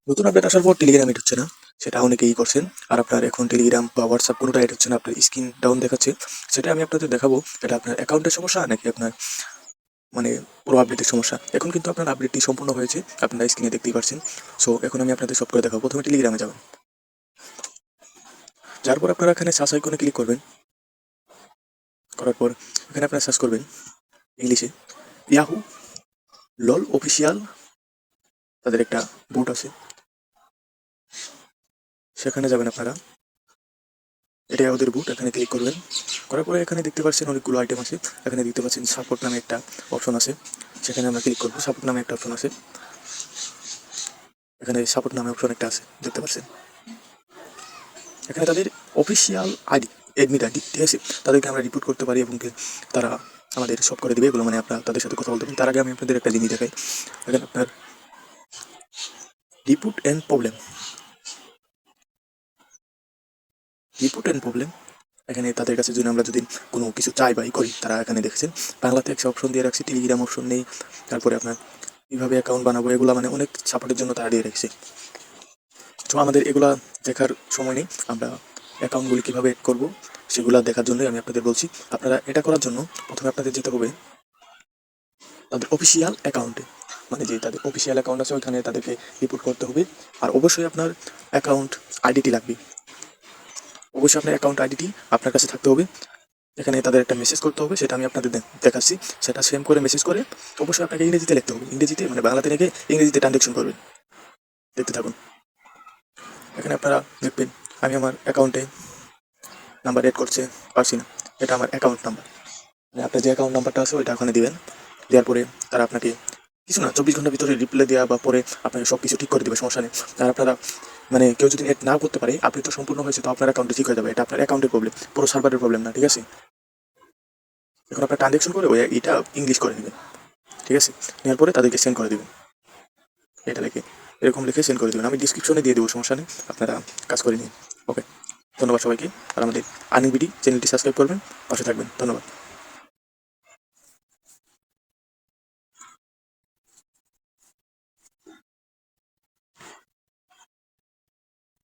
নতুন আপডেট আসার পর টেলিগ্রাম এড হচ্ছে না, সেটা অনেকেই করছেন। আর আপনার এখন টেলিগ্রাম বা হোয়াটসঅ্যাপ কোনোটা এড হচ্ছে না, আপনার স্ক্রিন ডাউন দেখাচ্ছে। সেটা আমি আপনাদের দেখাবো, এটা আপনার অ্যাকাউন্টের সমস্যা নাকি আপনার মানে পুরো আপডেটের সমস্যা। এখন কিন্তু আপনার আপডেটটি সম্পূর্ণ হয়েছে, আপনারা স্ক্রিনে দেখতেই পাচ্ছেন। সো এখন আমি আপনাদের সব করে দেখাবো। প্রথমে টেলিগ্রামে যাবেন, যার পর আপনারা এখানে সার্চ আইকনে ক্লিক করবেন। করার পর এখানে আপনারা সার্চ করবেন ইংলিশে ইয়াহু লল অফিসিয়াল, তাদের একটা বুট আছে, সেখানে যাবেন আপনারা। এটাই ওদের বুট, এখানে ক্লিক করবেন। করার পরে এখানে দেখতে পাচ্ছেন অনেকগুলো আইটেম আছে। এখানে দেখতে পাচ্ছেন সাপোর্ট নামে একটা অপশন আছে, সেখানে আমরা ক্লিক করবো। সাপোর্ট নামে একটা অপশন আছে, এখানে সাপোর্ট নামে অপশন একটা আছে, দেখতে পাচ্ছেন। এখানে তাদের অফিসিয়াল আইডি, এডমিট আইডি, ঠিক আছে, তাদেরকে আমরা রিপোর্ট করতে পারি এবং তারা আমাদের সব করে দেবে এগুলো, মানে আপনারা তাদের সাথে কথা বলতে পারেন। তার আগে আমি আপনাদের একটা জিনিস দেখাই। এখানে আপনার report and problem, report and problem, এখানে তাদের কাছে যদি আমরা যদি কোনো কিছু চাই বা করি, তারা এখানে দেখছেন বাংলাতে একটা অপশন দিয়ে রাখছে, টেলিগ্রাম অপশন নেই। তারপরে আপনার কীভাবে অ্যাকাউন্ট বানাবো এগুলো মানে অনেক সাপোর্টের জন্য তারা দিয়ে রাখছে। তো আমাদের এগুলা দেখার সময় নেই, আমরা অ্যাকাউন্টগুলি কীভাবে এড করবো সেগুলো দেখার জন্যই আমি আপনাদের বলছি। আপনারা এটা করার জন্য প্রথমে আপনাদের যেতে হবে তাদের অফিসিয়াল অ্যাকাউন্টে, মানে যে তাদের অফিসিয়াল অ্যাকাউন্ট আছে ওইখানে তাদেরকে রিপোর্ট করতে হবে। আর অবশ্যই আপনার অ্যাকাউন্ট আইডিটি লাগবে, অবশ্যই আপনার অ্যাকাউন্ট আইডিটি আপনার কাছে থাকতে হবে। এখানে তাদের একটা মেসেজ করতে হবে, সেটা আমি আপনাদের দেখাচ্ছি। সেটা সেম করে মেসেজ করে অবশ্যই আপনাকে ইংরেজিতে লিখতে হবে, ইংরেজিতে মানে বাংলাতে রেখে ইংরেজিতে ট্রানজাকশন করবেন। দেখতে থাকুন। এখানে আপনারা দেখবেন আমি আমার অ্যাকাউন্টে নাম্বার এড করতে পারছি না, এটা আমার অ্যাকাউন্ট নাম্বার। মানে আপনার যে অ্যাকাউন্ট নাম্বারটা আছে ওইটা ওখানে দিবেন। দেওয়ার পরে তারা আপনাকে কিছু না 24 ঘন্টার ভিতরে রিপ্লাই দেওয়া বা পরে আপনাকে সব কিছু ঠিক করে দেবে, সমস্যা নেই। আর আপনারা মানে কেউ যদি এড না করতে পারে, আপনি তো সম্পূর্ণ হয়েছে, তো আপনার অ্যাকাউন্টে ঠিক হয়ে যাবে। এটা আপনার অ্যাকাউন্টের প্রবলেম, পুরো সার্ভারের প্রবলেম না, ঠিক আছে। এখন আপনার ট্রানজাকশন করে ওই এটা ইংলিশ করে নেবেন, ঠিক আছে। নেওয়ার পরে তাদেরকে সেন্ড করে দেবেন, এটা লিখে এরকম লিখে সেন্ড করে দেবেন। আমি ডিসক্রিপশনে দিয়ে দেবো, সমস্যা নেই, আপনারা কাজ করে নিন। ওকে, ধন্যবাদ সবাইকে। আর আমাদের আর্নিং বিডি চ্যানেলটি সাবস্ক্রাইব করবেন, পাশে থাকবেন। ধন্যবাদ।